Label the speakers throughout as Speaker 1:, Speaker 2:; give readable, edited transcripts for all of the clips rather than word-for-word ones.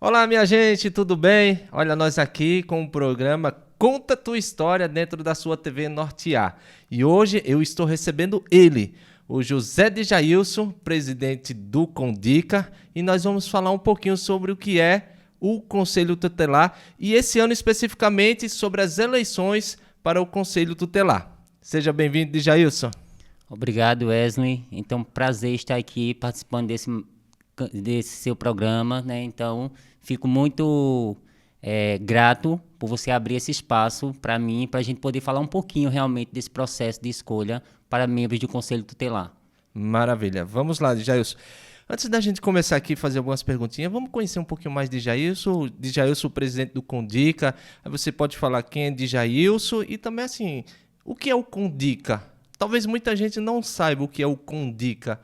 Speaker 1: Olá, minha gente, tudo bem? Olha, nós aqui com o programa Conta Tua História dentro da sua TV Norte A. E hoje eu estou recebendo ele, o José de Jailson, presidente do Condica, e nós vamos falar um pouquinho sobre o que é o Conselho Tutelar e esse ano especificamente sobre as eleições para o Conselho Tutelar. Seja bem-vindo, de Jailson.
Speaker 2: Obrigado, Wesley. Então, prazer estar aqui participando desse seu programa, né? Então, fico muito grato por você abrir esse espaço para mim, para a gente poder falar um pouquinho realmente desse processo de escolha para membros do Conselho Tutelar.
Speaker 1: Maravilha. Vamos lá, Jailson. Antes da gente começar aqui a fazer algumas perguntinhas, vamos conhecer um pouquinho mais de Jailson. De Jailson, presidente do Condica. Aí você pode falar quem é de Jailson e também, assim, o que é o Condica? Talvez muita gente não saiba o que é o Condica.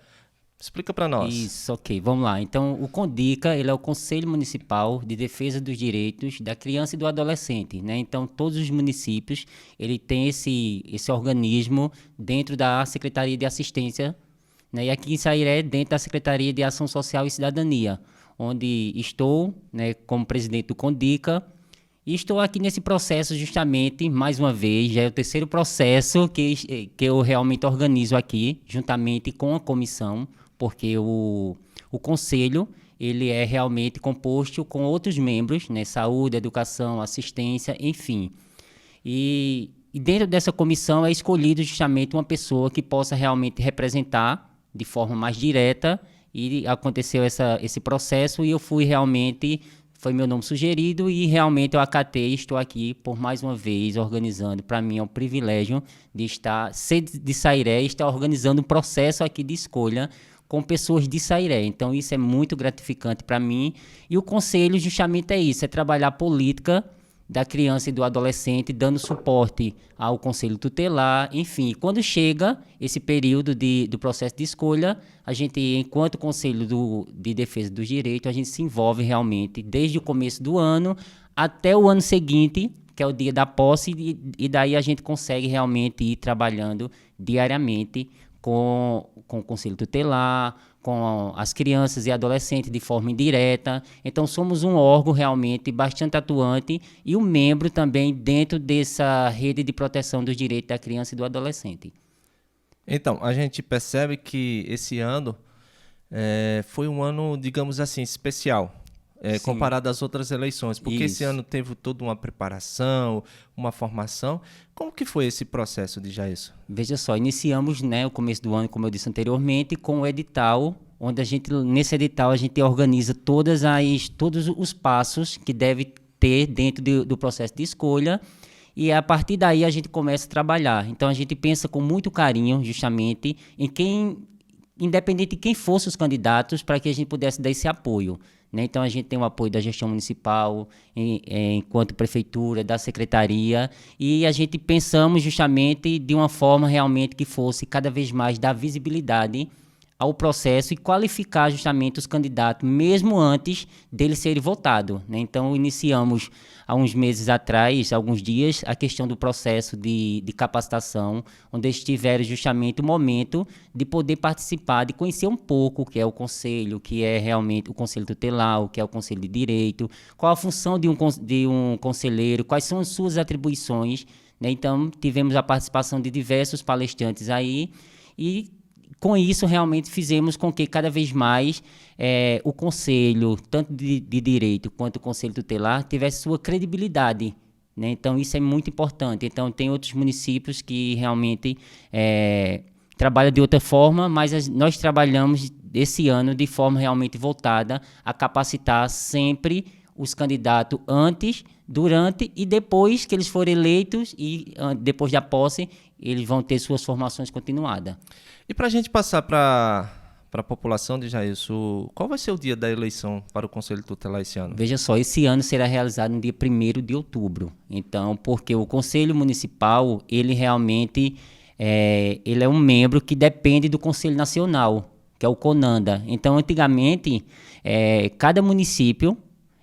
Speaker 1: Explica para nós.
Speaker 2: Isso, ok. Vamos lá. Então, o Condica, ele é o Conselho Municipal de Defesa dos Direitos da Criança e do Adolescente, né? Então, todos os municípios, ele tem esse organismo dentro da Secretaria de Assistência, né? E aqui em Sairé, dentro da Secretaria de Ação Social e Cidadania, onde estou, né, como presidente do Condica. E estou aqui nesse processo justamente, mais uma vez, já é o terceiro processo que eu realmente organizo aqui, juntamente com a comissão, porque o conselho, ele é realmente composto com outros membros, né, saúde, educação, assistência, enfim. E dentro dessa comissão é escolhido justamente uma pessoa que possa realmente representar de forma mais direta, e aconteceu esse processo e eu fui realmente... Foi meu nome sugerido e realmente eu acatei e estou aqui por mais uma vez organizando. Para mim é um privilégio de ser de Sairé e estar organizando um processo aqui de escolha com pessoas de Sairé. Então isso é muito gratificante para mim. E o conselho justamente é isso, é trabalhar a política da criança e do adolescente, dando suporte ao Conselho Tutelar, enfim. Quando chega esse período do processo de escolha, a gente, enquanto Conselho de Defesa dos Direitos, a gente se envolve realmente desde o começo do ano até o ano seguinte, que é o dia da posse, e daí a gente consegue realmente ir trabalhando diariamente com o Conselho Tutelar, com as crianças e adolescentes de forma indireta. Então, somos um órgão realmente bastante atuante e um membro também dentro dessa rede de proteção dos direitos da criança e do adolescente.
Speaker 1: Então, a gente percebe que esse ano foi um ano, digamos assim, especial. Comparado às outras eleições, porque esse ano teve toda uma preparação, uma formação. Como que foi esse processo, de Jailson?
Speaker 2: Veja só, iniciamos, né, o começo do ano, como eu disse anteriormente, com o edital, onde nesse edital a gente organiza todos os passos que deve ter dentro do processo de escolha, e a partir daí a gente começa a trabalhar. Então a gente pensa com muito carinho, justamente, independente de quem fossem os candidatos, para que a gente pudesse dar esse apoio. Então, a gente tem o apoio da gestão municipal, enquanto prefeitura, da secretaria, e a gente pensamos justamente de uma forma realmente que fosse cada vez mais dar visibilidade ao processo e qualificar justamente os candidatos, mesmo antes deles serem votados. Então, iniciamos há uns meses atrás, alguns dias, a questão do processo de capacitação, onde eles tiveram justamente o momento de poder participar, de conhecer um pouco o que é o Conselho, o que é realmente o Conselho Tutelar, o que é o Conselho de Direito, qual a função de um conselheiro, quais são as suas atribuições. Então, tivemos a participação de diversos palestrantes aí e, com isso, realmente fizemos com que cada vez mais o Conselho, tanto de Direito quanto o Conselho Tutelar, tivesse sua credibilidade. Então, isso é muito importante. Então, tem outros municípios que realmente trabalham de outra forma, mas nós trabalhamos esse ano de forma realmente voltada a capacitar sempre os candidatos antes, durante e depois que eles forem eleitos e depois da posse, eles vão ter suas formações continuadas.
Speaker 1: E para a gente passar para a população, de Jailson, qual vai ser o dia da eleição para o Conselho Tutelar esse ano?
Speaker 2: Veja só, esse ano será realizado no dia 1º de outubro. Então, porque o Conselho Municipal, ele realmente ele é um membro que depende do Conselho Nacional, que é o CONANDA. Então, antigamente, cada município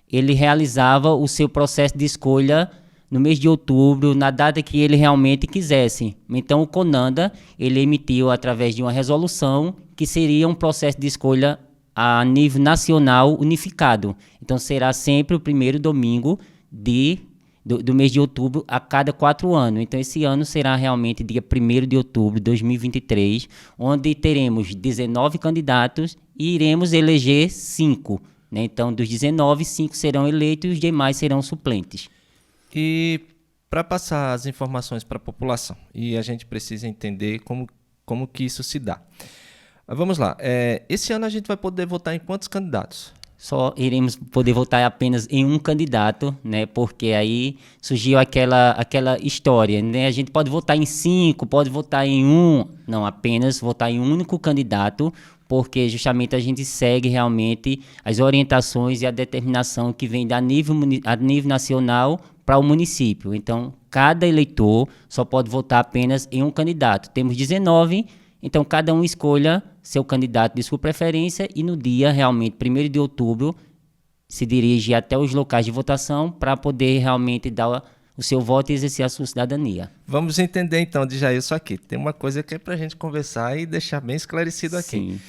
Speaker 2: ele realizava o seu processo de escolha no mês de outubro, na data que ele realmente quisesse. Então, o CONANDA, ele emitiu através de uma resolução que seria um processo de escolha a nível nacional unificado. Então, será sempre o primeiro domingo do mês de outubro a cada 4 anos. Então, esse ano será realmente dia 1º de outubro de 2023, onde teremos 19 candidatos e iremos eleger 5. Né? Então, dos 19, 5 serão eleitos e os demais serão suplentes.
Speaker 1: E para passar as informações para a população, e a gente precisa entender como que isso se dá. Vamos lá, esse ano a gente vai poder votar em quantos candidatos?
Speaker 2: Só iremos poder votar apenas em um candidato, né? Porque aí surgiu aquela história, né? A gente pode votar em 5, pode votar em 1, não, apenas votar em um único candidato, porque justamente a gente segue realmente as orientações e a determinação que vem a nível nacional para o município. Então, cada eleitor só pode votar apenas em um candidato. Temos 19, então cada um escolha seu candidato de sua preferência e no dia, realmente, 1º de outubro, se dirige até os locais de votação para poder realmente dar o seu voto e exercer a sua cidadania.
Speaker 1: Vamos entender então, Djailson, aqui. Tem uma coisa que é para a gente conversar e deixar bem esclarecido aqui.
Speaker 2: Sim.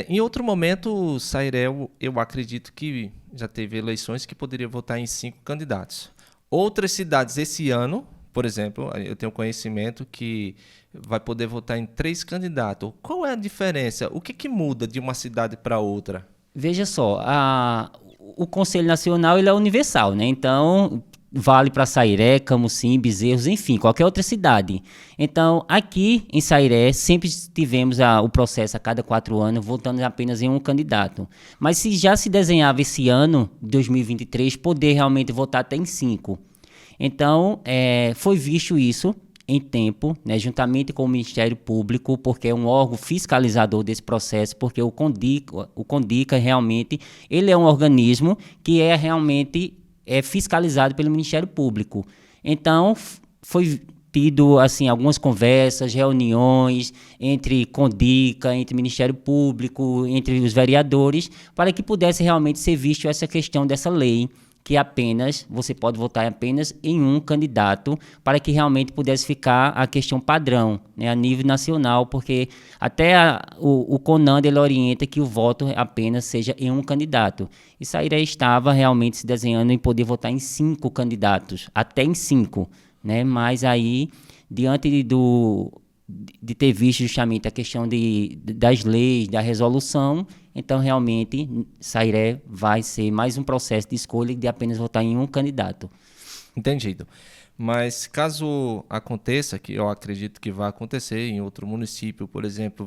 Speaker 1: Em outro momento, Sairé, eu acredito que já teve eleições que poderia votar em 5 candidatos. Outras cidades esse ano, por exemplo, eu tenho conhecimento que vai poder votar em 3 candidatos. Qual é a diferença? O que muda de uma cidade para outra?
Speaker 2: Veja só, o Conselho Nacional ele é universal, né? Então, vale para Sairé, Camusim, Bezerros, enfim, qualquer outra cidade. Então, aqui em Sairé, sempre tivemos o processo a cada 4 anos, votando apenas em um candidato. Mas se já se desenhava esse ano, 2023, poder realmente votar até em 5. Então, foi visto isso em tempo, né, juntamente com o Ministério Público, porque é um órgão fiscalizador desse processo, porque o CONDICA realmente, ele é um organismo que realmente fiscalizado pelo Ministério Público. Então, foi tido assim, algumas conversas, reuniões entre CONDICA, entre Ministério Público, entre os vereadores, para que pudesse realmente ser visto essa questão dessa lei, que você pode votar apenas em um candidato, para que realmente pudesse ficar a questão padrão, né, a nível nacional, porque até o CONAND ele orienta que o voto apenas seja em um candidato. E Sairé estava realmente se desenhando em poder votar em 5 candidatos, até em 5, né, mas aí, diante de ter visto justamente a questão das leis, da resolução, então realmente Sairé vai ser mais um processo de escolha de apenas votar em um candidato.
Speaker 1: Entendido. Mas caso aconteça, que eu acredito que vai acontecer em outro município, por exemplo,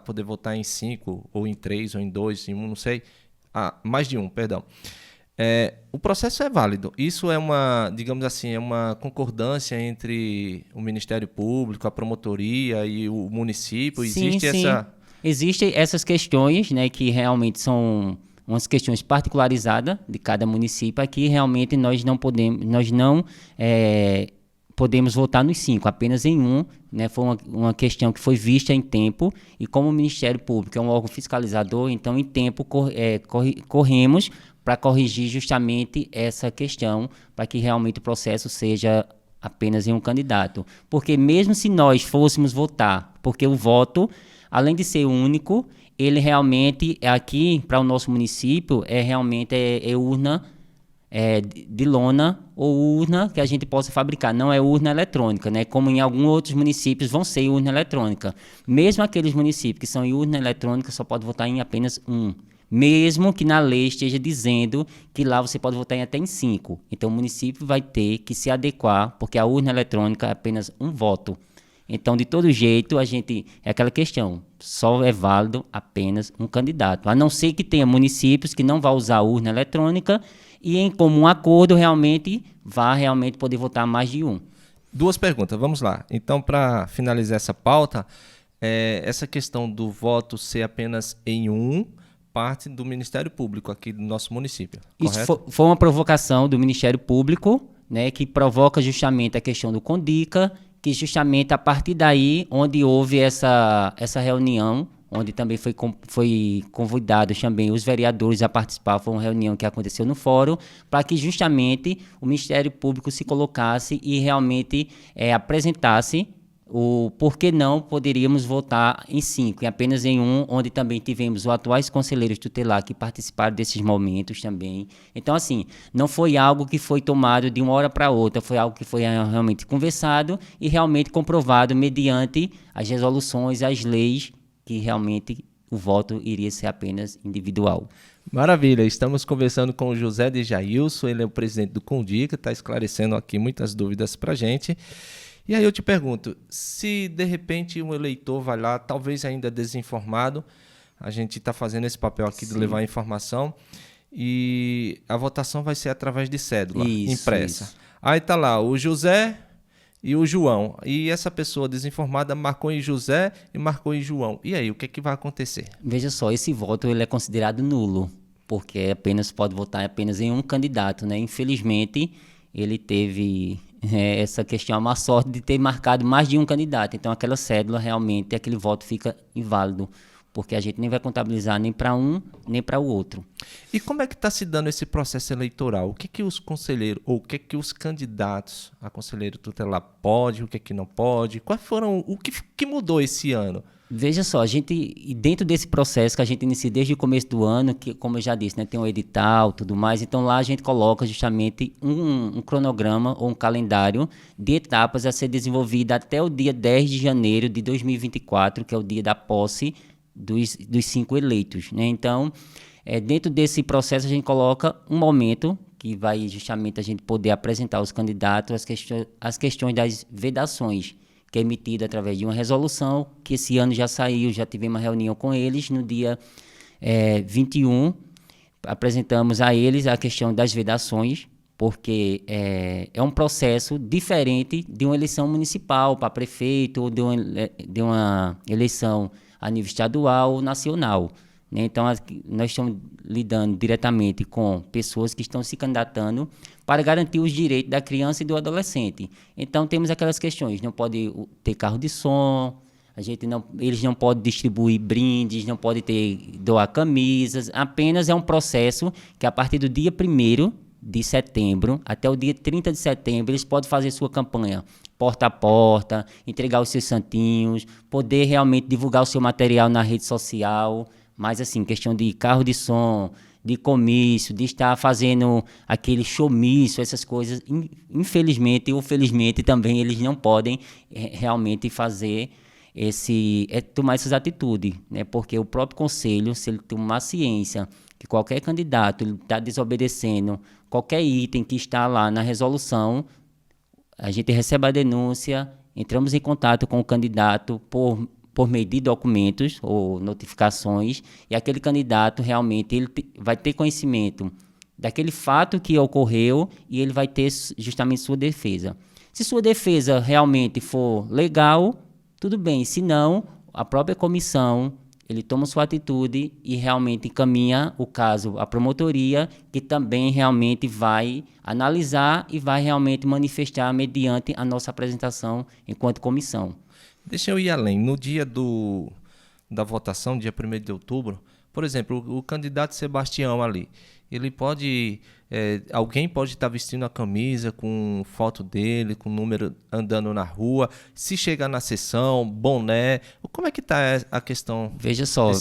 Speaker 1: poder votar em 5, ou em 3, ou em 2, em 1, não sei, mais de um, perdão. O processo é válido. Isso é digamos assim, é uma concordância entre o Ministério Público, a promotoria e o município?
Speaker 2: Sim. Existem essas questões, né, que realmente são umas questões particularizadas de cada município. Aqui realmente nós não podemos votar nos 5, apenas em um, né? Foi uma questão que foi vista em tempo, e como o Ministério Público é um órgão fiscalizador, então em tempo corremos para corrigir justamente essa questão, para que realmente o processo seja apenas em um candidato. Porque mesmo se nós fôssemos votar, porque o voto, além de ser único, ele realmente, aqui para o nosso município, realmente urna de lona ou urna que a gente possa fabricar, não é urna eletrônica, né? Como em alguns outros municípios vão ser urna eletrônica. Mesmo aqueles municípios que são em urna eletrônica, só pode votar em apenas um. Mesmo que na lei esteja dizendo que lá você pode votar até em 5. Então o município vai ter que se adequar, porque a urna eletrônica é apenas um voto. Então, de todo jeito, é aquela questão, só é válido apenas um candidato. A não ser que tenha municípios que não vão usar a urna eletrônica e em comum acordo vá poder votar mais de um.
Speaker 1: 2 perguntas, vamos lá. Então, para finalizar essa pauta, essa questão do voto ser apenas em um, parte do Ministério Público aqui do nosso município, correto?
Speaker 2: Isso foi uma provocação do Ministério Público, né, que provoca justamente a questão do CONDICA, que justamente a partir daí, onde houve essa reunião, onde também foi convidado também os vereadores a participar, foi uma reunião que aconteceu no fórum, para que justamente o Ministério Público se colocasse e realmente apresentasse por que não poderíamos votar em 5, e apenas em um, onde também tivemos os atuais conselheiros tutelares que participaram desses momentos também. Então, assim, não foi algo que foi tomado de uma hora para outra, foi algo que foi realmente conversado e realmente comprovado mediante as resoluções, as leis, que realmente o voto iria ser apenas individual.
Speaker 1: Maravilha, estamos conversando com o José de Jailson, ele é o presidente do Condica, está esclarecendo aqui muitas dúvidas para a gente. E aí eu te pergunto, se de repente um eleitor vai lá, talvez ainda desinformado, a gente está fazendo esse papel aqui de levar a informação, e a votação vai ser através de cédula impressa. Isso. Aí está lá o José e o João, e essa pessoa desinformada marcou em José e marcou em João. E aí, o que é que vai acontecer?
Speaker 2: Veja só, esse voto ele é considerado nulo, porque apenas pode votar apenas em um candidato, né? Infelizmente, ele teve essa questão, a má sorte de ter marcado mais de um candidato. Então, aquela cédula, realmente, aquele voto fica inválido, porque a gente nem vai contabilizar nem para um, nem para o outro.
Speaker 1: E como é que está se dando esse processo eleitoral? O que que os conselheiros, ou o que que os candidatos a conselheiro tutelar pode, o que que não pode? Quais foram, o que mudou esse ano?
Speaker 2: Veja só, a gente, dentro desse processo que a gente inicia desde o começo do ano, que, como eu já disse, né, tem um edital, tudo mais, então lá a gente coloca justamente um cronograma ou um calendário de etapas a ser desenvolvida até o dia 10 de janeiro de 2024, que é o dia da posse dos 5 eleitos, né? Então, dentro desse processo a gente coloca um momento que vai justamente a gente poder apresentar aos candidatos as questões das vedações, que é emitida através de uma resolução, que esse ano já saiu, já tivemos uma reunião com eles no dia 21, apresentamos a eles a questão das vedações, porque é um processo diferente de uma eleição municipal para prefeito ou de uma eleição a nível estadual ou nacional, né? Então, nós estamos lidando diretamente com pessoas que estão se candidatando para garantir os direitos da criança e do adolescente. Então, temos aquelas questões, não pode ter carro de som, eles não podem distribuir brindes, não podem doar camisas, apenas é um processo que a partir do dia 1º de setembro até o dia 30 de setembro, eles podem fazer sua campanha porta a porta, entregar os seus santinhos, poder realmente divulgar o seu material na rede social, mas assim, questão de carro de som, de comício, de estar fazendo aquele showmício, essas coisas, infelizmente ou felizmente também eles não podem realmente fazer tomar essas atitudes, né? Porque o próprio conselho, se ele tomar ciência que qualquer candidato está desobedecendo qualquer item que está lá na resolução, a gente recebe a denúncia, entramos em contato com o candidato por meio de documentos ou notificações, e aquele candidato realmente ele vai ter conhecimento daquele fato que ocorreu e ele vai ter justamente sua defesa. Se sua defesa realmente for legal, tudo bem. Se não, a própria comissão, ele toma sua atitude e realmente encaminha o caso à promotoria, que também realmente vai analisar e vai realmente manifestar mediante a nossa apresentação enquanto comissão.
Speaker 1: Deixa eu ir além. No dia da votação, dia 1º de outubro, por exemplo, o candidato Sebastião ali, ele pode... alguém pode estar vestindo a camisa com foto dele, com número, andando na rua. Se chegar na sessão, boné... Como é que está a questão?
Speaker 2: Veja só,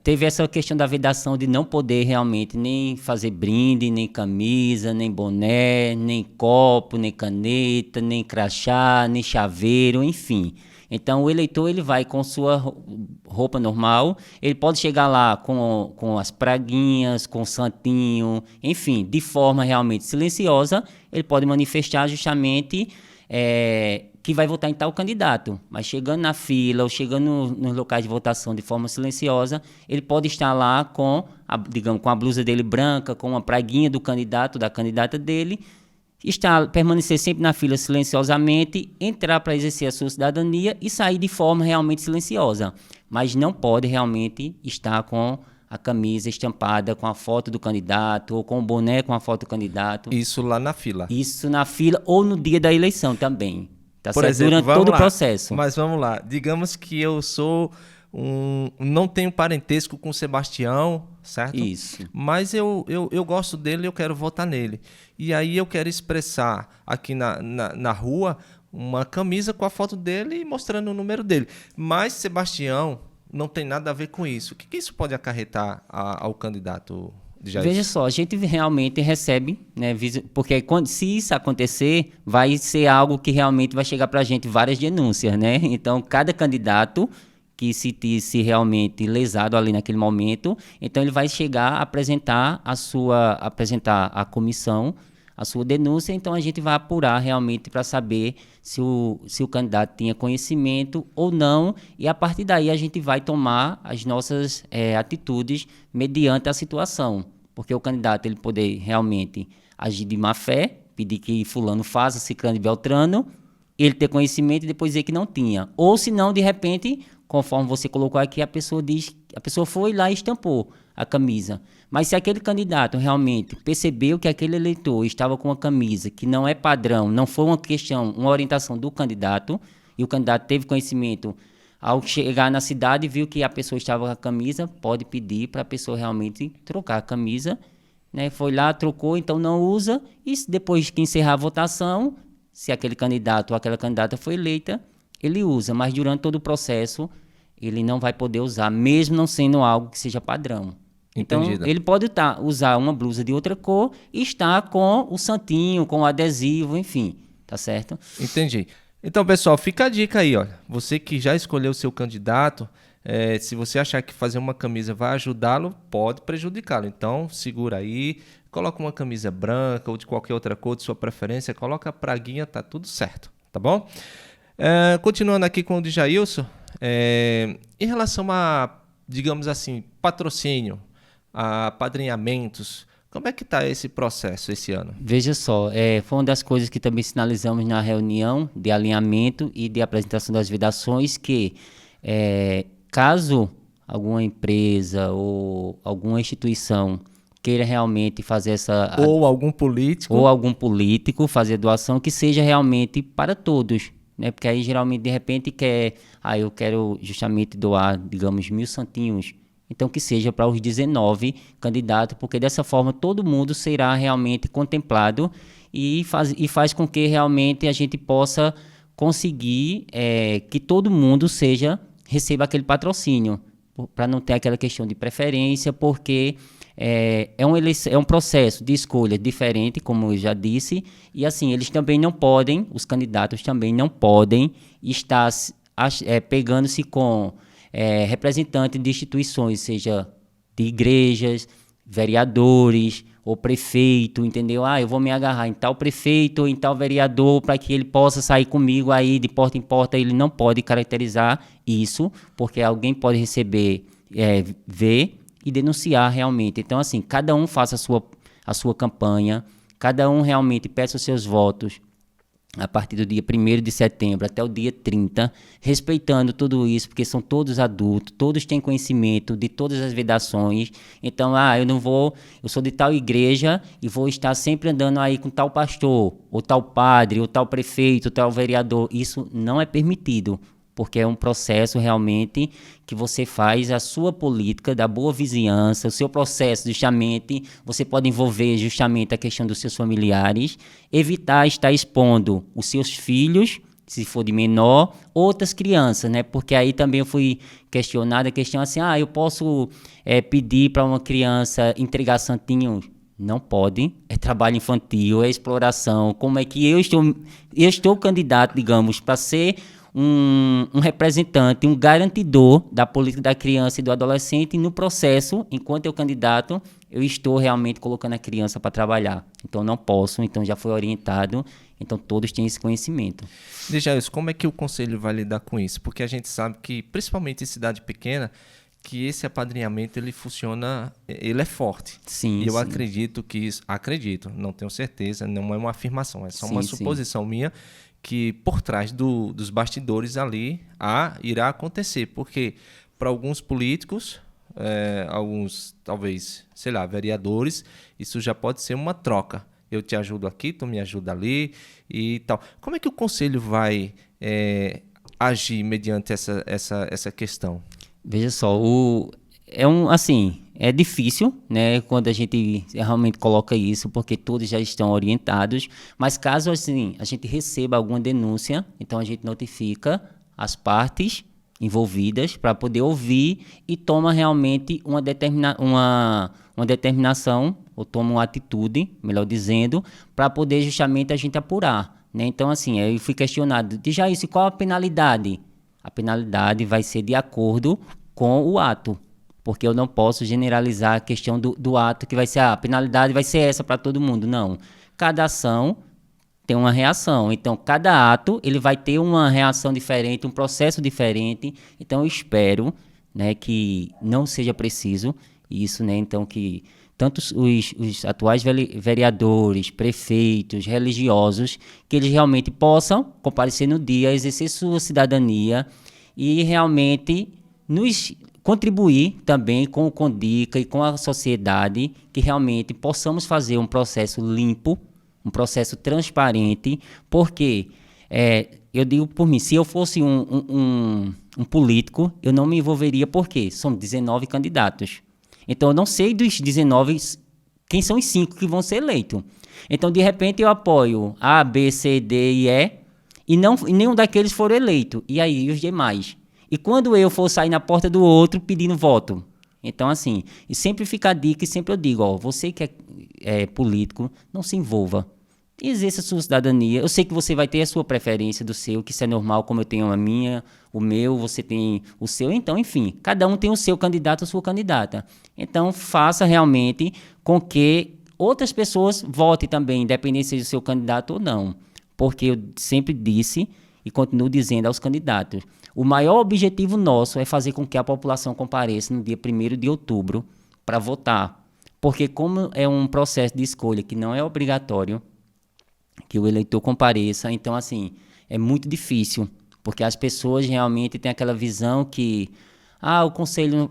Speaker 2: teve essa questão da vedação de não poder realmente nem fazer brinde, nem camisa, nem boné, nem copo, nem caneta, nem crachá, nem chaveiro, enfim. Então, o eleitor ele vai com sua roupa normal, ele pode chegar lá com as praguinhas, com o santinho, enfim, de forma realmente silenciosa, ele pode manifestar justamente que vai votar em tal candidato. Mas chegando na fila ou chegando nos locais de votação de forma silenciosa, ele pode estar lá com a blusa dele branca, com uma praguinha do candidato, da candidata dele, permanecer sempre na fila silenciosamente, entrar para exercer a sua cidadania e sair de forma realmente silenciosa. Mas não pode realmente estar com a camisa estampada com a foto do candidato ou com o boné com a foto do candidato.
Speaker 1: Isso lá na fila.
Speaker 2: Isso na fila ou no dia da eleição também. Tá
Speaker 1: Por
Speaker 2: certo?
Speaker 1: Exemplo,
Speaker 2: durante todo o processo.
Speaker 1: Mas vamos lá. Digamos que eu sou não tenho parentesco com o Sebastião, certo?
Speaker 2: Isso.
Speaker 1: Mas eu gosto dele e eu quero votar nele. E aí eu quero expressar aqui na rua uma camisa com a foto dele e mostrando o número dele. Mas Sebastião não tem nada a ver com isso. O que isso pode acarretar ao candidato de Jair?
Speaker 2: Veja só, a gente realmente recebe, né, porque se isso acontecer, vai ser algo que realmente vai chegar para a gente várias denúncias, né? Então, cada candidato que se realmente lesado ali naquele momento, então ele vai chegar a apresentar à comissão a sua denúncia, então a gente vai apurar realmente para saber se o candidato tinha conhecimento ou não, e a partir daí a gente vai tomar as nossas atitudes mediante a situação, porque o candidato ele poder realmente agir de má fé, pedir que fulano faça, ciclano e beltrano, ele ter conhecimento e depois dizer que não tinha, ou se não, de repente, conforme você colocou aqui, a pessoa foi lá e estampou a camisa. Mas se aquele candidato realmente percebeu que aquele eleitor estava com uma camisa que não é padrão, não foi uma orientação do candidato, e o candidato teve conhecimento ao chegar na cidade e viu que a pessoa estava com a camisa, pode pedir para a pessoa realmente trocar a camisa, né? Foi lá, trocou, então não usa, e depois que encerrar a votação, se aquele candidato ou aquela candidata foi eleita, ele usa, mas durante todo o processo ele não vai poder usar, mesmo não sendo algo que seja padrão. Então,
Speaker 1: Entendido.
Speaker 2: ele pode usar uma blusa de outra cor e estar com o santinho, com o adesivo, enfim, tá certo?
Speaker 1: Entendi. Então, pessoal, fica a dica aí, olha. Você que já escolheu o seu candidato, se você achar que fazer uma camisa vai ajudá-lo, pode prejudicá-lo. Então, segura aí, coloca uma camisa branca ou de qualquer outra cor de sua preferência, coloca a praguinha, tá tudo certo, tá bom? Continuando aqui com o de Jailson, em relação a, digamos assim, patrocínio, a apadrinhamentos, como é que está esse processo esse ano?
Speaker 2: Veja só, foi uma das coisas que também sinalizamos na reunião de alinhamento e de apresentação das vedações, que caso alguma empresa ou alguma instituição queira realmente fazer essa...
Speaker 1: Ou algum político
Speaker 2: fazer doação, que seja realmente para todos, né? Porque aí geralmente de repente eu quero justamente doar, digamos, 1.000 santinhos, então que seja para os 19 candidatos, porque dessa forma todo mundo será realmente contemplado e faz com que realmente a gente possa conseguir que todo mundo receba aquele patrocínio, para não ter aquela questão de preferência, porque é um processo de escolha diferente, como eu já disse, e assim, os candidatos também não podem estar pegando-se com representantes de instituições, seja de igrejas, vereadores ou prefeito, entendeu? Eu vou me agarrar em tal prefeito ou em tal vereador para que ele possa sair comigo aí de porta em porta. Ele não pode caracterizar isso, porque alguém pode receber, ver e denunciar realmente. Então, assim, cada um faça a sua campanha, cada um realmente peça os seus votos a partir do dia 1º de setembro até o dia 30, respeitando tudo isso, porque são todos adultos, todos têm conhecimento de todas as vedações. Então, eu sou de tal igreja e vou estar sempre andando aí com tal pastor, ou tal padre, ou tal prefeito, ou tal vereador. Isso não é permitido, porque é um processo realmente que você faz a sua política da boa vizinhança, o seu processo justamente, você pode envolver justamente a questão dos seus familiares, evitar estar expondo os seus filhos, se for de menor, outras crianças, né? Porque aí também eu fui questionado a questão assim, eu posso pedir para uma criança entregar santinhos? Não pode, é trabalho infantil, é exploração. Como é que eu estou candidato, digamos, para ser um representante, um garantidor da política da criança e do adolescente, e no processo, enquanto eu candidato, eu estou realmente colocando a criança para trabalhar. Então não posso, então já foi orientado, então todos têm esse conhecimento.
Speaker 1: Jailson, como é que o conselho vai lidar com isso? Porque a gente sabe que, principalmente em cidade pequena, que esse apadrinhamento ele funciona, ele é forte.
Speaker 2: Sim,
Speaker 1: e eu
Speaker 2: sim.
Speaker 1: acredito, não tenho certeza, não é uma afirmação, é só
Speaker 2: Sim,
Speaker 1: uma
Speaker 2: sim.
Speaker 1: suposição minha, que por trás dos bastidores ali irá acontecer, porque para alguns políticos, alguns talvez, sei lá, vereadores, isso já pode ser uma troca. Eu te ajudo aqui, tu me ajuda ali e tal. Como é que o conselho vai agir mediante essa questão?
Speaker 2: Veja só, assim, é difícil, né, quando a gente realmente coloca isso, porque todos já estão orientados, mas caso assim, a gente receba alguma denúncia, então a gente notifica as partes envolvidas para poder ouvir e toma realmente uma determinação, ou toma uma atitude, melhor dizendo, para poder justamente a gente apurar, né? Então, assim, eu fui questionado, já isso, qual a penalidade? A penalidade vai ser de acordo com o ato, porque eu não posso generalizar a questão do ato que vai ser, a penalidade vai ser essa para todo mundo, não. Cada ação tem uma reação, então cada ato ele vai ter uma reação diferente, um processo diferente, então eu espero, né, que não seja preciso isso, né, então que tanto os atuais vereadores, prefeitos, religiosos, que eles realmente possam comparecer no dia, exercer sua cidadania e realmente nos contribuir também com o Condica e com a sociedade, que realmente possamos fazer um processo limpo, um processo transparente, porque eu digo por mim, se eu fosse um político, eu não me envolveria, porque são 19 candidatos. Então, eu não sei dos 19 quem são os 5 que vão ser eleitos. Então, de repente, eu apoio A, B, C, D e E, e nenhum daqueles foram eleitos. E aí, os demais? E quando eu for sair na porta do outro pedindo voto? Então, assim, e sempre fica a dica, e sempre eu digo, ó, você que é político, não se envolva. Exerça a sua cidadania. Eu sei que você vai ter a sua preferência do seu, que isso é normal, como eu tenho a minha, o meu, você tem o seu. Então, enfim, cada um tem o seu candidato, a sua candidata. Então, faça realmente com que outras pessoas votem também, independente seja o seu candidato ou não. Porque eu sempre disse e continuo dizendo aos candidatos, o maior objetivo nosso é fazer com que a população compareça no dia 1º de outubro para votar. Porque como é um processo de escolha que não é obrigatório, que o eleitor compareça, então assim, é muito difícil, porque as pessoas realmente têm aquela visão que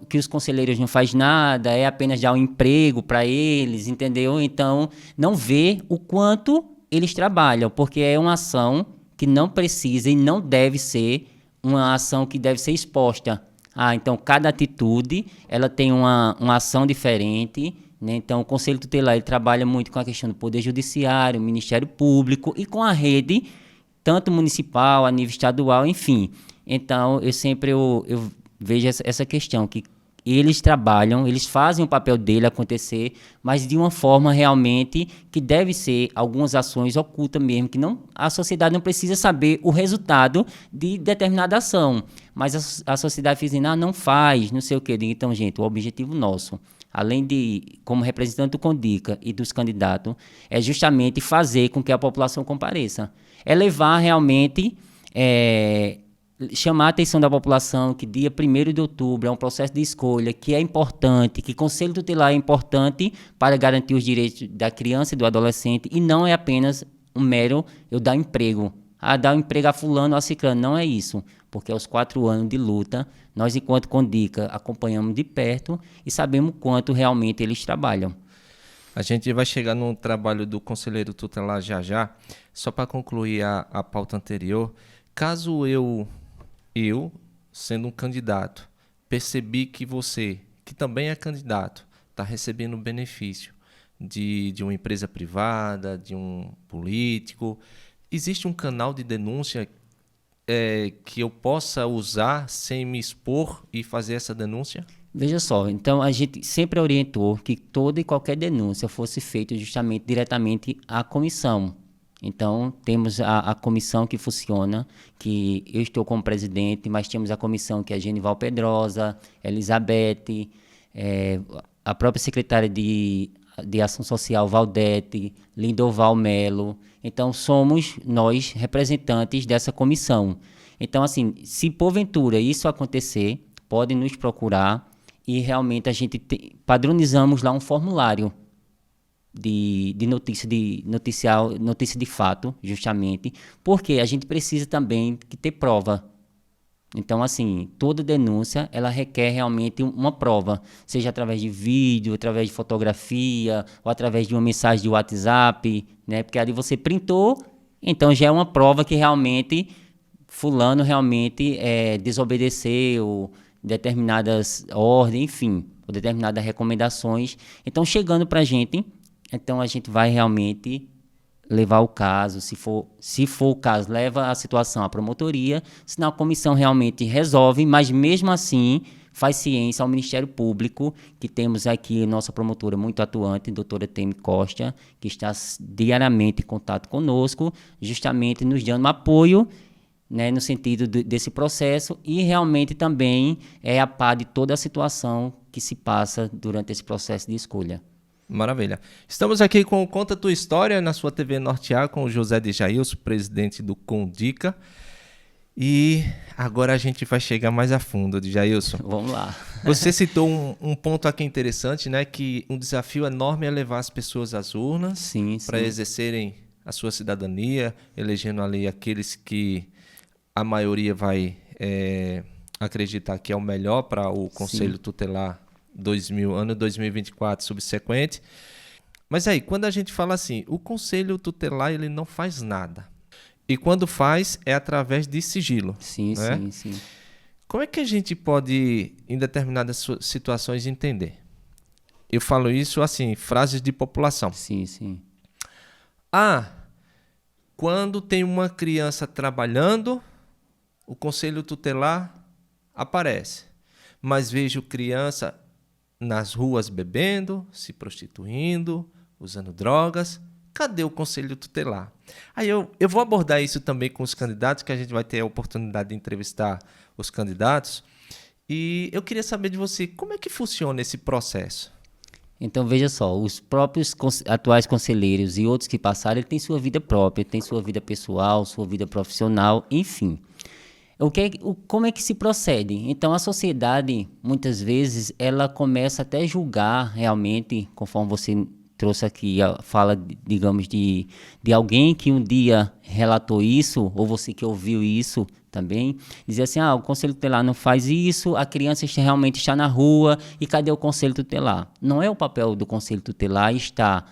Speaker 2: que os conselheiros não faz nada, é apenas dar um emprego para eles, entendeu? Então, não vê o quanto eles trabalham, porque é uma ação que não precisa e não deve ser uma ação que deve ser exposta. Então, cada atitude, ela tem uma ação diferente, né? Então, o Conselho Tutelar ele trabalha muito com a questão do Poder Judiciário, Ministério Público e com a rede, tanto municipal, a nível estadual, enfim. Então, eu vejo essa questão, que eles trabalham, eles fazem o papel dele acontecer, mas de uma forma realmente que deve ser algumas ações ocultas mesmo, que a sociedade não precisa saber o resultado de determinada ação, mas a sociedade fica dizendo, não faz, não sei o quê. Então, gente, o objetivo nosso, além de, como representante do Condica e dos candidatos, é justamente fazer com que a população compareça. É levar realmente, chamar a atenção da população que dia 1º de outubro é um processo de escolha que é importante, que Conselho Tutelar é importante para garantir os direitos da criança e do adolescente, e não é apenas um mero eu dar emprego. Dar um emprego a fulano ou a ciclano. Não é isso, porque aos 4 anos de luta, nós, enquanto Condica, acompanhamos de perto e sabemos quanto realmente eles trabalham.
Speaker 1: A gente vai chegar no trabalho do conselheiro tutelar já. Só para concluir a pauta anterior, caso eu, sendo um candidato, percebi que você, que também é candidato, está recebendo benefício de uma empresa privada, de um político, existe um canal de denúncia que eu possa usar sem me expor e fazer essa denúncia?
Speaker 2: Veja só, então a gente sempre orientou que toda e qualquer denúncia fosse feita justamente diretamente à comissão. Então, temos a comissão que funciona, que eu estou como presidente, mas temos a comissão que é Genival Pedrosa, Elizabeth, a própria secretária de Ação Social, Valdete, Lindoval Melo. Então, somos nós representantes dessa comissão. Então, assim, se porventura isso acontecer, podem nos procurar e realmente a gente padronizamos lá um formulário de notícia de fato, justamente, porque a gente precisa também ter prova. Então, assim, toda denúncia, ela requer realmente uma prova, seja através de vídeo, através de fotografia, ou através de uma mensagem de WhatsApp, né? Porque ali você printou, então já é uma prova que realmente fulano realmente desobedeceu determinadas ordens, enfim. ou determinadas recomendações. Então, chegando para a gente, então a gente vai realmente levar o caso, se for o caso, leva a situação à promotoria, senão a comissão realmente resolve, mas mesmo assim faz ciência ao Ministério Público, que temos aqui nossa promotora muito atuante, doutora Temi Costa, que está diariamente em contato conosco, justamente nos dando apoio, né, no sentido desse processo, e realmente também é a par de toda a situação que se passa durante esse processo de escolha.
Speaker 1: Maravilha. Estamos aqui com o Conta Tua História na sua TV Norte A com o José de Jailson, presidente do Condica. E agora a gente vai chegar mais a fundo, de Jailson.
Speaker 2: Vamos lá.
Speaker 1: Você citou um ponto aqui interessante, né? Que um desafio enorme é levar as pessoas às urnas para exercerem a sua cidadania, elegendo ali aqueles que a maioria vai acreditar que é o melhor para o Conselho Tutelar ano 2024 subsequente. Mas aí, quando a gente fala assim, o Conselho Tutelar ele não faz nada. E quando faz, é através de sigilo.
Speaker 2: Sim,
Speaker 1: né?
Speaker 2: sim.
Speaker 1: Como é que a gente pode, em determinadas situações, entender? Eu falo isso assim, frases de população.
Speaker 2: Sim.
Speaker 1: Quando tem uma criança trabalhando, o Conselho Tutelar aparece. Mas vejo criança nas ruas bebendo, se prostituindo, usando drogas. Cadê o Conselho Tutelar? Aí eu vou abordar isso também com os candidatos, que a gente vai ter a oportunidade de entrevistar os candidatos. E eu queria saber de você, como é que funciona esse processo?
Speaker 2: Então, veja só, os próprios atuais conselheiros e outros que passaram, ele tem sua vida própria, tem sua vida pessoal, sua vida profissional, enfim. Como é que se procede? Então, a sociedade, muitas vezes, ela começa até a julgar realmente, conforme você trouxe aqui a fala, digamos, de alguém que um dia relatou isso, ou você que ouviu isso também, dizer assim, o Conselho Tutelar não faz isso, a criança realmente está na rua, e cadê o Conselho Tutelar? Não é o papel do Conselho Tutelar estar,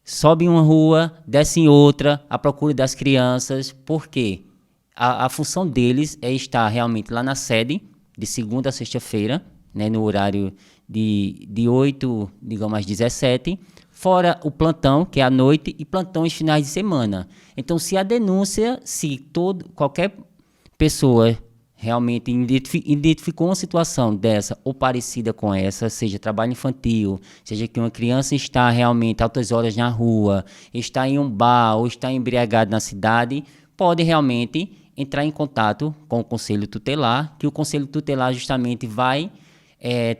Speaker 2: sobe em uma rua, desce em outra, à procura das crianças. Por quê? A função deles é estar realmente lá na sede, de segunda a sexta-feira, né, no horário de 8, digamos, às 17, fora o plantão, que é à noite, e plantões finais de semana. Então, se a denúncia, qualquer pessoa realmente identificou uma situação dessa ou parecida com essa, seja trabalho infantil, seja que uma criança está realmente altas horas na rua, está em um bar ou está embriagado na cidade, pode realmente entrar em contato com o Conselho Tutelar, que o Conselho Tutelar justamente vai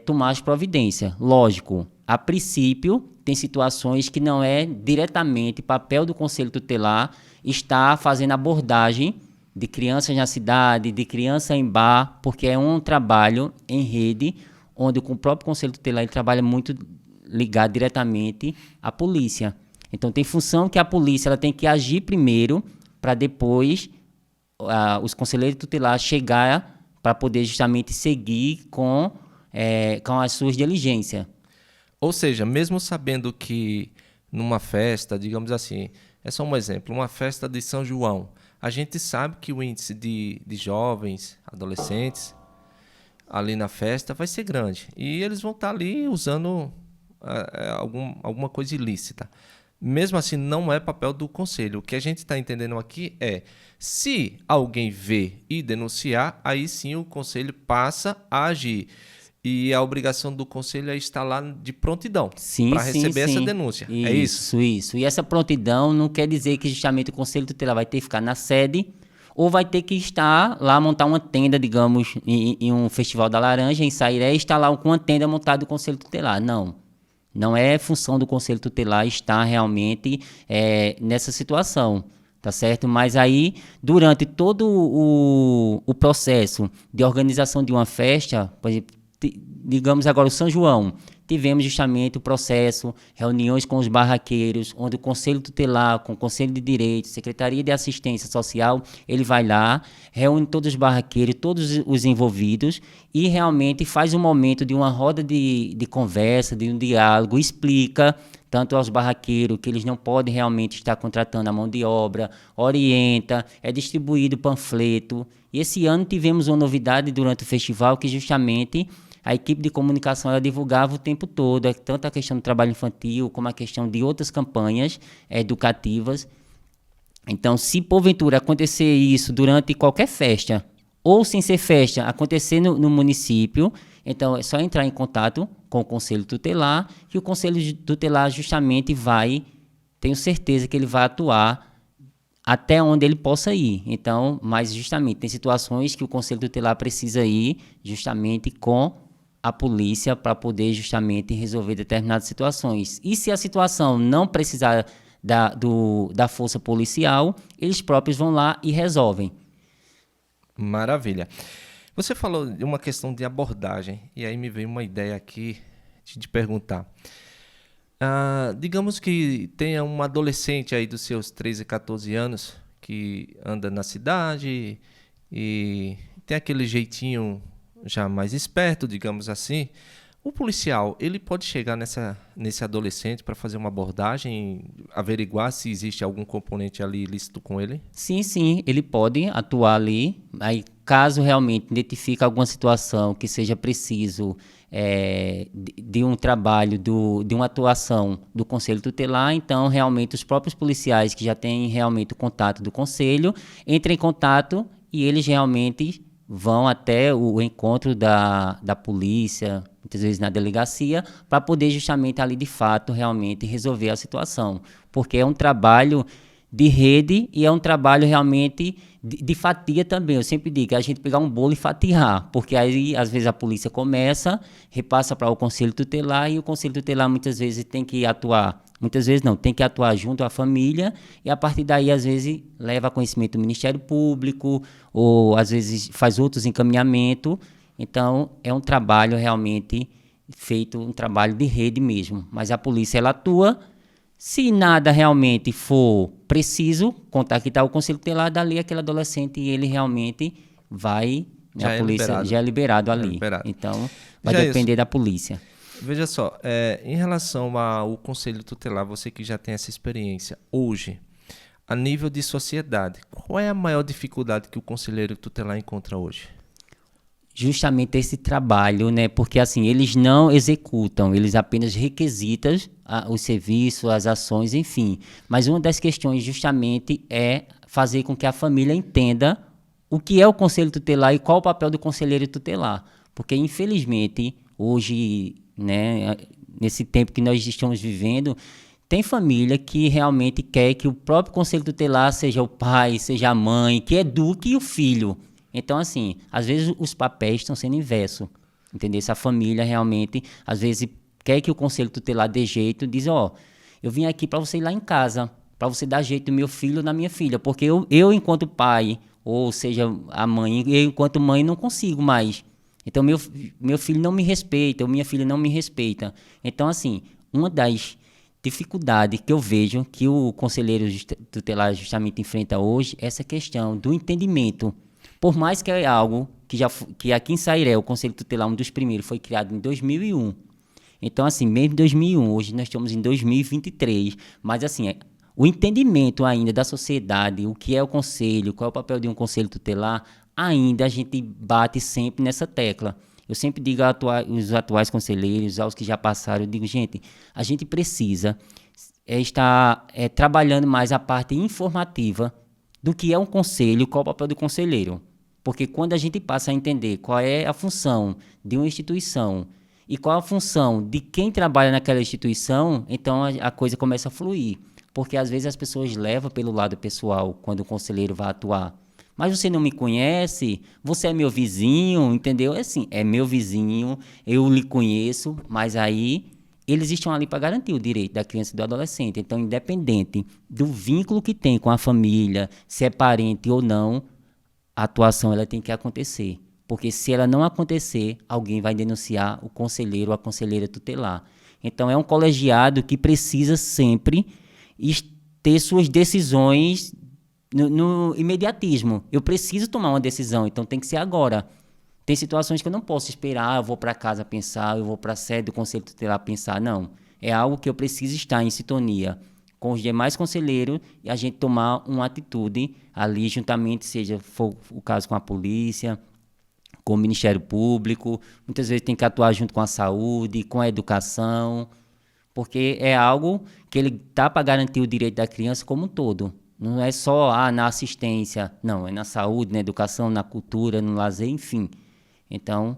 Speaker 2: tomar as providências. Lógico, a princípio, tem situações que não é diretamente papel do Conselho Tutelar estar fazendo abordagem de crianças na cidade, de criança em bar, porque é um trabalho em rede, onde com o próprio Conselho Tutelar ele trabalha muito ligado diretamente à polícia. Então, tem função que a polícia ela tem que agir primeiro, para depois os conselheiros tutelares chegar para poder justamente seguir com as suas diligências.
Speaker 1: Ou seja, mesmo sabendo que numa festa, digamos assim, é só um exemplo, uma festa de São João, a gente sabe que o índice de jovens, adolescentes, ali na festa vai ser grande. E eles vão estar ali usando alguma coisa ilícita. Mesmo assim, não é papel do conselho. O que a gente está entendendo aqui é, se alguém vê e denunciar, aí sim o conselho passa a agir. E a obrigação do conselho é estar lá de prontidão para receber essa denúncia. É isso?
Speaker 2: Isso. E essa prontidão não quer dizer que justamente o Conselho Tutelar vai ter que ficar na sede ou vai ter que estar lá, montar uma tenda, digamos, em um Festival da Laranja, em Sairé, e estar lá com uma tenda montada do Conselho Tutelar. Não é função do Conselho Tutelar estar realmente nessa situação, tá certo? Mas aí, durante todo o processo de organização de uma festa, por exemplo, digamos agora o São João, tivemos justamente o processo, reuniões com os barraqueiros, onde o Conselho Tutelar, com o Conselho de Direito, Secretaria de Assistência Social, ele vai lá, reúne todos os barraqueiros, todos os envolvidos e realmente faz um momento de uma roda de conversa, de um diálogo, explica tanto aos barraqueiros que eles não podem realmente estar contratando a mão de obra, orienta, é distribuído panfleto. E esse ano tivemos uma novidade durante o festival que justamente a equipe de comunicação ela divulgava o tempo todo, tanto a questão do trabalho infantil, como a questão de outras campanhas educativas. Então, se porventura acontecer isso durante qualquer festa, ou sem ser festa, acontecer no município, então é só entrar em contato com o Conselho Tutelar, que o Conselho Tutelar justamente tenho certeza que ele vai atuar até onde ele possa ir. Então, mas justamente, tem situações que o Conselho Tutelar precisa ir justamente com a polícia para poder justamente resolver determinadas situações. E se a situação não precisar da força policial, eles próprios vão lá e resolvem.
Speaker 1: Maravilha. Você falou de uma questão de abordagem, e aí me veio uma ideia aqui de te perguntar. Digamos que tenha um adolescente aí dos seus 13, 14 anos que anda na cidade e tem aquele jeitinho já mais esperto, digamos assim. O policial, ele pode chegar nesse adolescente para fazer uma abordagem, averiguar se existe algum componente ali ilícito com ele?
Speaker 2: Sim, ele pode atuar ali. Aí, caso realmente identifique alguma situação que seja preciso de um trabalho, de uma atuação do Conselho Tutelar, então realmente os próprios policiais que já têm realmente o contato do Conselho, entram em contato e eles realmente vão até o encontro da polícia, muitas vezes na delegacia, para poder justamente ali de fato realmente resolver a situação. Porque é um trabalho de rede e é um trabalho realmente de fatia também. Eu sempre digo, é a gente pegar um bolo e fatiar, porque aí às vezes a polícia começa, repassa para o Conselho Tutelar e o Conselho Tutelar muitas vezes tem que atuar, muitas vezes não, tem que atuar junto à família e a partir daí às vezes leva a conhecimento do Ministério Público ou às vezes faz outros encaminhamentos. Então é um trabalho realmente feito, um trabalho de rede mesmo, mas a polícia ela atua. Se nada realmente for preciso, contactar o Conselho Tutelar, dali aquele adolescente e ele realmente vai, a polícia já é liberado ali. Então, vai depender da polícia.
Speaker 1: Veja só, em relação ao Conselho Tutelar, você que já tem essa experiência, hoje, a nível de sociedade, qual é a maior dificuldade que o conselheiro tutelar encontra hoje?
Speaker 2: Justamente esse trabalho, né? Porque assim, eles não executam, eles apenas requisitam os serviços, as ações, enfim. Mas uma das questões justamente é fazer com que a família entenda o que é o Conselho Tutelar e qual o papel do conselheiro tutelar. Porque, infelizmente, hoje, né, nesse tempo que nós estamos vivendo, tem família que realmente quer que o próprio Conselho Tutelar seja o pai, seja a mãe, que eduque o filho. Então, assim, às vezes os papéis estão sendo inversos, entendeu? Essa família realmente, às vezes, quer que o Conselho Tutelar dê jeito, diz, eu vim aqui para você ir lá em casa, para você dar jeito no meu filho ou na minha filha, porque eu enquanto pai, ou seja, a mãe, eu enquanto mãe não consigo mais. Então, meu filho não me respeita, ou minha filha não me respeita. Então, assim, uma das dificuldades que eu vejo que o conselheiro tutelar justamente enfrenta hoje é essa questão do entendimento. Por mais que é algo que aqui em Sairé, o Conselho Tutelar, um dos primeiros, foi criado em 2001. Então, assim, mesmo em 2001, hoje nós estamos em 2023, mas assim, o entendimento ainda da sociedade, o que é o conselho, qual é o papel de um conselho tutelar, ainda a gente bate sempre nessa tecla. Eu sempre digo aos atuais conselheiros, aos que já passaram, eu digo, gente, a gente precisa estar trabalhando mais a parte informativa do que é um conselho, qual é o papel do conselheiro. Porque quando a gente passa a entender qual é a função de uma instituição e qual a função de quem trabalha naquela instituição, então a coisa começa a fluir. Porque às vezes as pessoas levam pelo lado pessoal quando o conselheiro vai atuar. Mas você não me conhece, você é meu vizinho, entendeu? É assim, é meu vizinho, eu lhe conheço, mas aí eles estão ali para garantir o direito da criança e do adolescente. Então, independente do vínculo que tem com a família, se é parente ou não, a atuação ela tem que acontecer. Porque se ela não acontecer, alguém vai denunciar o conselheiro ou a conselheira tutelar. Então, é um colegiado que precisa sempre ter suas decisões no imediatismo. Eu preciso tomar uma decisão, então tem que ser agora. Tem situações que eu não posso esperar, eu vou para casa pensar, eu vou para a sede do Conselho Tutelar pensar. Não, é algo que eu preciso estar em sintonia com os demais conselheiros e a gente tomar uma atitude ali juntamente, seja for o caso com a polícia, com o Ministério Público, muitas vezes tem que atuar junto com a saúde, com a educação, porque é algo que ele está para garantir o direito da criança como um todo. Não é só na assistência, não, é na saúde, na educação, na cultura, no lazer, enfim. Então,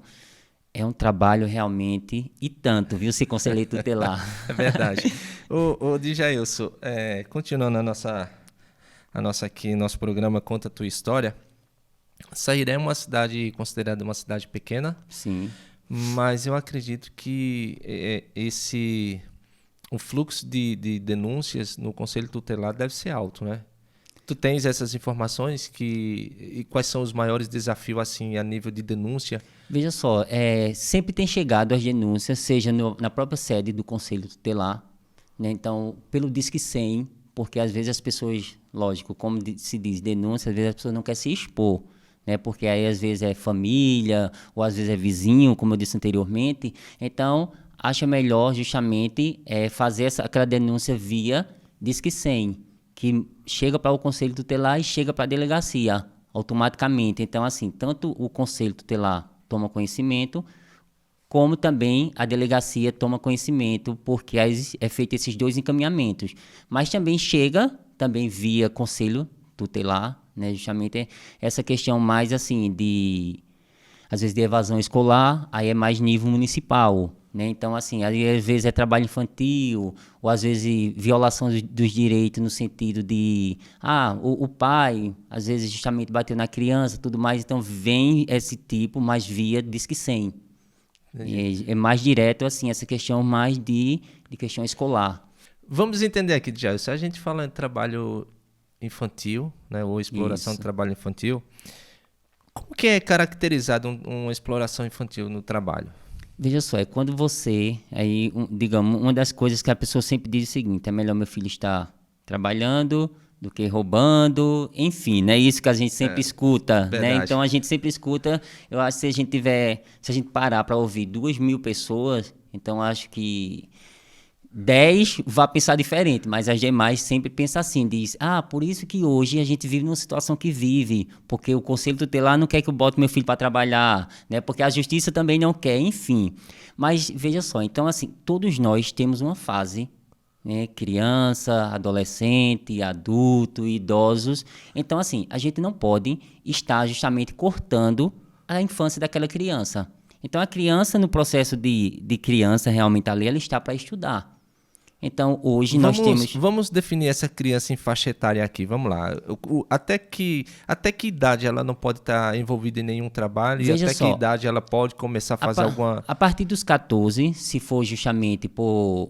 Speaker 2: é um trabalho realmente, e tanto, viu, ser conselheiro tutelar.
Speaker 1: É verdade. Ô Djailson, continuando nosso programa Conta a Tua História, Sairé é uma cidade considerada uma cidade pequena.
Speaker 2: Sim.
Speaker 1: Mas eu acredito que o fluxo de denúncias no Conselho Tutelar deve ser alto, né? Tu tens essas informações e quais são os maiores desafios assim a nível de denúncia?
Speaker 2: Veja só, sempre tem chegado as denúncias, seja na própria sede do Conselho Tutelar, né? Então, pelo Disque 100, porque às vezes as pessoas, lógico, como se diz, denúncia, às vezes as pessoas não querem se expor, né? Porque aí às vezes é família, ou às vezes é vizinho, como eu disse anteriormente. Então, acha melhor justamente fazer aquela denúncia via Disque 100, que chega para o Conselho Tutelar e chega para a delegacia automaticamente. Então, assim, tanto o Conselho Tutelar toma conhecimento, como também a delegacia toma conhecimento, porque é feito esses dois encaminhamentos. Mas também chega, também via Conselho Tutelar, né, justamente essa questão mais assim às vezes de evasão escolar, aí é mais nível municipal, né? Então, assim, aí, às vezes é trabalho infantil, ou às vezes violação dos direitos no sentido de, o pai, às vezes justamente bateu na criança, tudo mais, então vem esse tipo, mas via Disque 100. É mais direto, assim, essa questão mais de questão escolar.
Speaker 1: Vamos entender aqui, Djailson, se a gente fala em trabalho infantil, né, ou exploração de trabalho infantil, como que é caracterizado uma exploração infantil no trabalho?
Speaker 2: Veja só, quando você, digamos, uma das coisas que a pessoa sempre diz é o seguinte: é melhor meu filho estar trabalhando do que roubando, enfim, né? Isso que a gente sempre escuta, né? Então a gente sempre escuta. Eu acho que se a gente parar para ouvir 2.000 pessoas, então acho que 10 vai pensar diferente, mas as demais sempre pensam assim, diz, por isso que hoje a gente vive numa situação que vive, porque o Conselho Tutelar não quer que eu bote meu filho para trabalhar, né? Porque a Justiça também não quer, enfim. Mas veja só, então assim, todos nós temos uma fase, né? Criança, adolescente, adulto, idosos. Então assim, a gente não pode estar justamente cortando a infância daquela criança. Então a criança, no processo de criança realmente ali, ela está para estudar. Então, hoje nós temos...
Speaker 1: Vamos definir essa criança em faixa etária aqui, vamos lá. Até que idade ela não pode estar envolvida em nenhum trabalho? Veja, e até que idade ela pode começar a fazer alguma...
Speaker 2: A partir dos 14, se for justamente por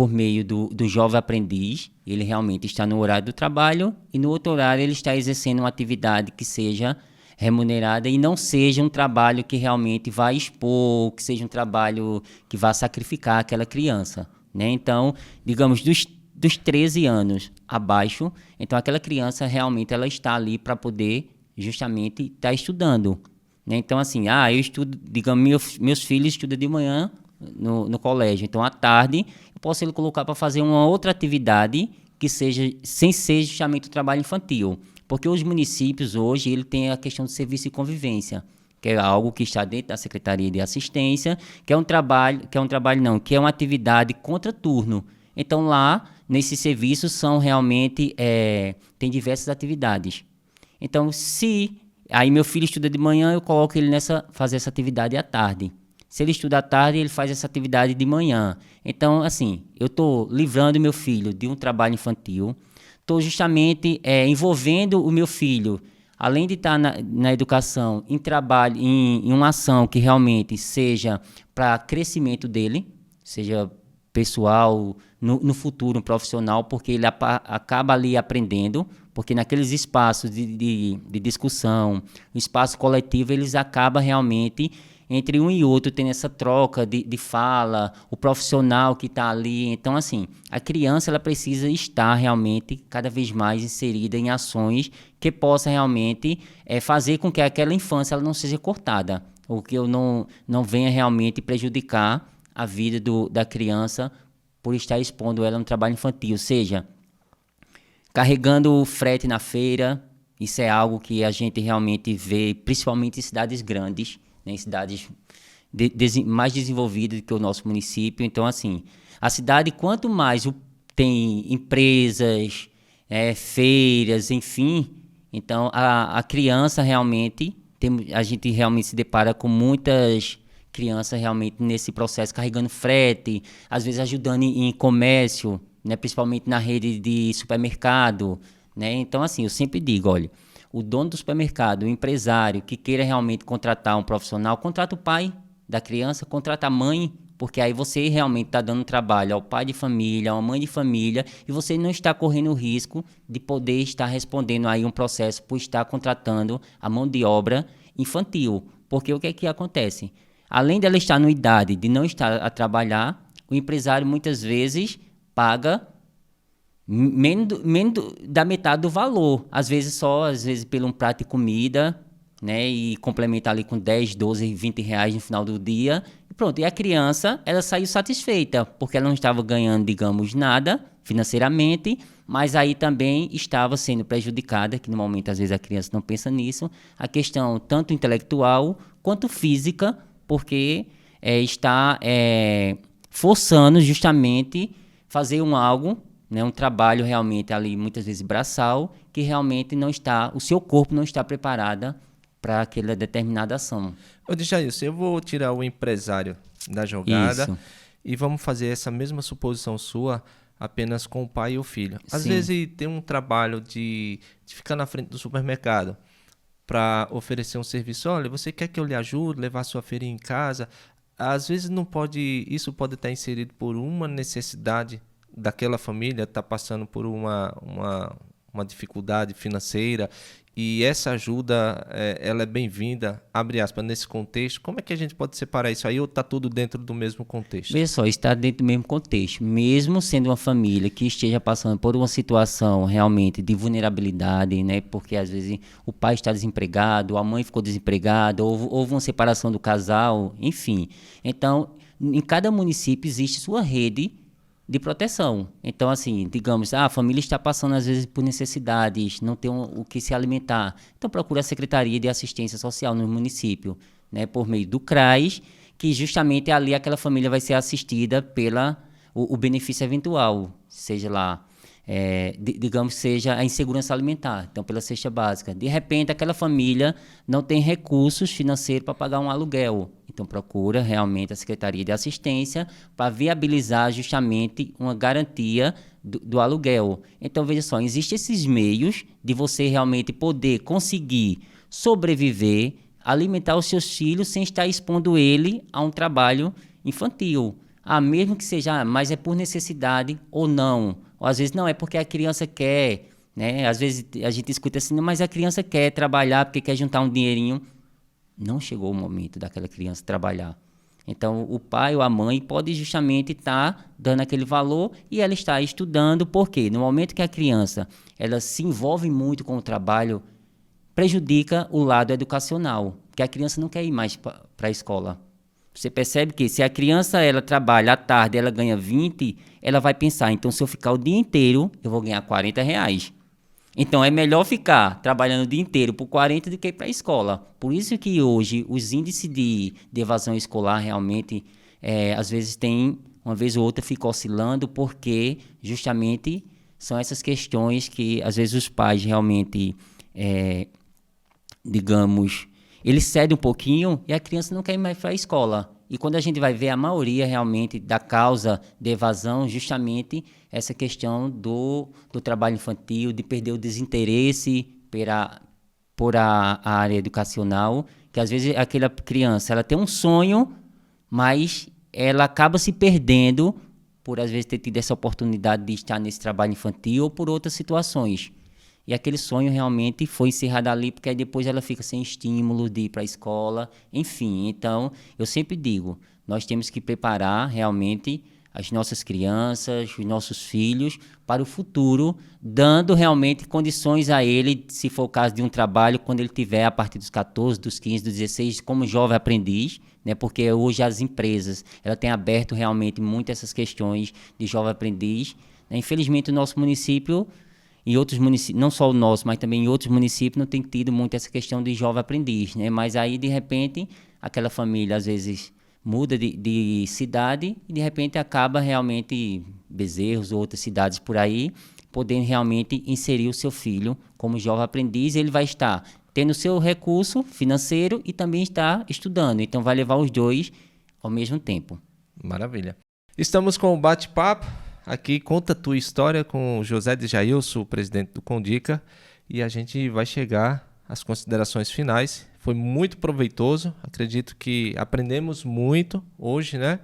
Speaker 2: meio do jovem aprendiz, ele realmente está no horário do trabalho e no outro horário ele está exercendo uma atividade que seja remunerada e não seja um trabalho que realmente vai expor, que seja um trabalho que vá sacrificar aquela criança. Né? Então, digamos, dos 13 anos abaixo, então aquela criança realmente ela está ali para poder justamente estar estudando. Né? Então, assim, eu estudo, digamos, meus filhos estudam de manhã no colégio, então à tarde eu posso ele colocar para fazer uma outra atividade que seja, sem ser justamente o trabalho infantil. Porque os municípios hoje ele tem a questão do serviço de convivência, que é algo que está dentro da Secretaria de Assistência, que é uma atividade contraturno. Então, lá, nesses serviços, são realmente, tem diversas atividades. Então, aí meu filho estuda de manhã, eu coloco ele fazer essa atividade à tarde. Se ele estuda à tarde, ele faz essa atividade de manhã. Então, assim, eu estou livrando meu filho de um trabalho infantil, estou justamente envolvendo o meu filho, além de estar na educação, em trabalho, em uma ação que realmente seja para crescimento dele, seja pessoal, no futuro profissional, porque ele acaba ali aprendendo, porque naqueles espaços de discussão, o espaço coletivo, eles acabam realmente, entre um e outro, tendo essa troca de fala, o profissional que está ali. Então, assim, a criança ela precisa estar realmente cada vez mais inserida em ações que possa realmente fazer com que aquela infância ela não seja cortada, ou que eu não venha realmente prejudicar a vida da criança por estar expondo ela no trabalho infantil, seja carregando o frete na feira, Isso é algo que a gente realmente vê, principalmente em cidades grandes, né, em cidades mais desenvolvidas do que o nosso município. Então, assim, a cidade, quanto mais tem empresas, feiras, enfim, então a criança realmente, a gente realmente se depara com muitas crianças realmente nesse processo, carregando frete, às vezes ajudando em comércio, né, principalmente na rede de supermercado, né? Então, assim, eu sempre digo, olha, o dono do supermercado, o empresário que queira realmente contratar um profissional, contrata o pai da criança, contrata a mãe, porque aí você realmente está dando trabalho ao pai de família, a uma mãe de família, e você não está correndo o risco de poder estar respondendo aí um processo por estar contratando a mão de obra infantil. Porque o que é que acontece? Além dela estar na idade de não estar a trabalhar, o empresário muitas vezes paga menos da metade do valor. Às vezes pelo um prato de comida, né? E complementar ali com 10, 12, 20 reais no final do dia. E pronto, e a criança, ela saiu satisfeita, porque ela não estava ganhando, digamos, nada financeiramente, mas aí também estava sendo prejudicada, que no momento às vezes a criança não pensa nisso, a questão tanto intelectual quanto física, porque está forçando justamente fazer algo, né, um trabalho realmente ali muitas vezes braçal, que realmente o seu corpo não está preparado para aquela determinada ação.
Speaker 1: Ô, Djailson, eu vou tirar o empresário da jogada.
Speaker 2: Isso.
Speaker 1: E vamos fazer essa mesma suposição sua apenas com o pai e o filho. Às
Speaker 2: Sim.
Speaker 1: vezes tem um trabalho de ficar na frente do supermercado para oferecer um serviço. Olha, você quer que eu lhe ajude, levar sua feirinha em casa? Às vezes isso pode estar inserido por uma necessidade daquela família, está passando por uma dificuldade financeira, e essa ajuda ela é bem-vinda, abre aspas, nesse contexto. Como é que a gente pode separar isso aí, ou está tudo dentro do mesmo contexto?
Speaker 2: Veja só, está dentro do mesmo contexto. Mesmo sendo uma família que esteja passando por uma situação realmente de vulnerabilidade, né? Porque às vezes o pai está desempregado, a mãe ficou desempregada, houve uma separação do casal, enfim. Então, em cada município existe sua rede de proteção. Então, assim, digamos, a família está passando às vezes por necessidades, não tem o que se alimentar. Então, procura a Secretaria de Assistência Social no município, né, por meio do CRAS, que justamente ali aquela família vai ser assistida o benefício eventual, seja lá, digamos, seja a insegurança alimentar, então pela cesta básica. De repente, aquela família não tem recursos financeiros para pagar um aluguel. Então, procura realmente a Secretaria de Assistência para viabilizar justamente uma garantia do aluguel. Então, veja só, existem esses meios de você realmente poder conseguir sobreviver, alimentar os seus filhos sem estar expondo ele a um trabalho infantil. Mesmo que seja, mas é por necessidade ou não. Ou às vezes não, é porque a criança quer, né? Às vezes a gente escuta assim, mas a criança quer trabalhar porque quer juntar um dinheirinho. Não chegou o momento daquela criança trabalhar. Então, o pai ou a mãe pode justamente estar dando aquele valor e ela está estudando, porque no momento que a criança ela se envolve muito com o trabalho, prejudica o lado educacional, porque a criança não quer ir mais para a escola. Você percebe que se a criança ela trabalha à tarde, ela ganha 20, ela vai pensar, então se eu ficar o dia inteiro, eu vou ganhar 40 reais. Então, é melhor ficar trabalhando o dia inteiro por 40 do que ir para a escola. Por isso que hoje os índices de evasão escolar realmente, às vezes uma vez ou outra fica oscilando, porque justamente são essas questões que às vezes os pais realmente, digamos, eles cedem um pouquinho e a criança não quer ir mais para a escola. E quando a gente vai ver a maioria realmente da causa de evasão, justamente essa questão do trabalho infantil, de perder o desinteresse por a área educacional, que às vezes aquela criança ela tem um sonho, mas ela acaba se perdendo por às vezes ter tido essa oportunidade de estar nesse trabalho infantil ou por outras situações. E aquele sonho realmente foi encerrado ali, porque aí depois ela fica sem estímulo de ir para a escola, enfim. Então, eu sempre digo, nós temos que preparar realmente as nossas crianças, os nossos filhos para o futuro, dando realmente condições a ele, se for o caso de um trabalho, quando ele tiver a partir dos 14, dos 15, dos 16, como jovem aprendiz, né? Porque hoje as empresas ela têm aberto realmente muito essas questões de jovem aprendiz, né? Infelizmente, o nosso município em outros municípios, não só o nosso, mas também em outros municípios, não tem tido muito essa questão de jovem aprendiz, né? Mas aí, de repente, aquela família, às vezes, muda de cidade e, de repente, acaba realmente, Bezerros ou outras cidades por aí, podendo realmente inserir o seu filho como jovem aprendiz. Ele vai estar tendo seu recurso financeiro e também está estudando. Então, vai levar os dois ao mesmo tempo.
Speaker 1: Maravilha. Estamos com o bate-papo. Aqui, conta a tua história com o José de Jailson, o presidente do Condica, e a gente vai chegar às considerações finais. Foi muito proveitoso, acredito que aprendemos muito hoje, né?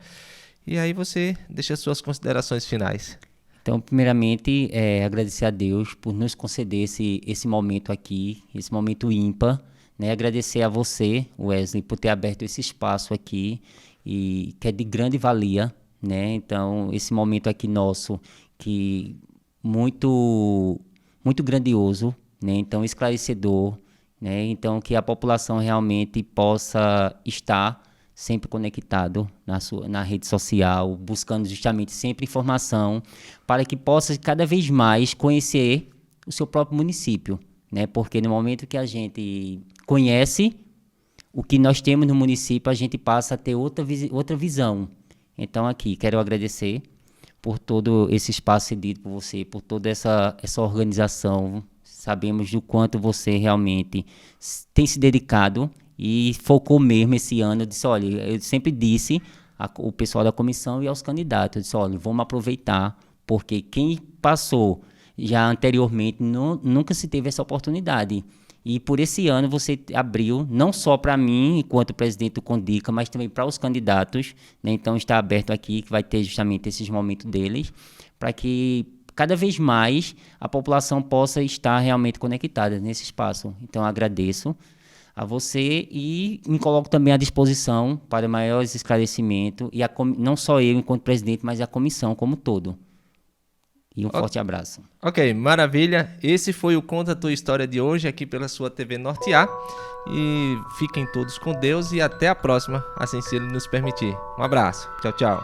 Speaker 1: E aí você deixa as suas considerações finais.
Speaker 2: Então, primeiramente, agradecer a Deus por nos conceder esse momento aqui, esse momento ímpar, né? Agradecer a você, Wesley, por ter aberto esse espaço aqui, e que é de grande valia, né? Então, esse momento aqui nosso, que muito, muito grandioso, né? Então, esclarecedor, né? Então, que a população realmente possa estar sempre conectado na rede social, buscando justamente sempre informação, para que possa cada vez mais conhecer o seu próprio município, né? Porque no momento que a gente conhece o que nós temos no município, a gente passa a ter outra visão. Então, aqui, quero agradecer por todo esse espaço cedido por você, por toda essa organização. Sabemos do quanto você realmente tem se dedicado e focou mesmo esse ano. Eu disse, olha, eu sempre disse o pessoal da comissão e aos candidatos, eu disse, olha, vamos aproveitar, porque quem passou já anteriormente nunca se teve essa oportunidade. E por esse ano você abriu, não só para mim, enquanto presidente do Condica, mas também para os candidatos, né? Então está aberto aqui, que vai ter justamente esses momentos deles, para que cada vez mais a população possa estar realmente conectada nesse espaço. Então agradeço a você e me coloco também à disposição para maiores esclarecimentos, e não só eu enquanto presidente, mas a comissão como todo. E um forte abraço.
Speaker 1: Ok, maravilha. Esse foi o Conta a Tua História de hoje aqui pela sua TV Norte A. E fiquem todos com Deus e até a próxima, assim se Ele nos permitir. Um abraço. Tchau, tchau.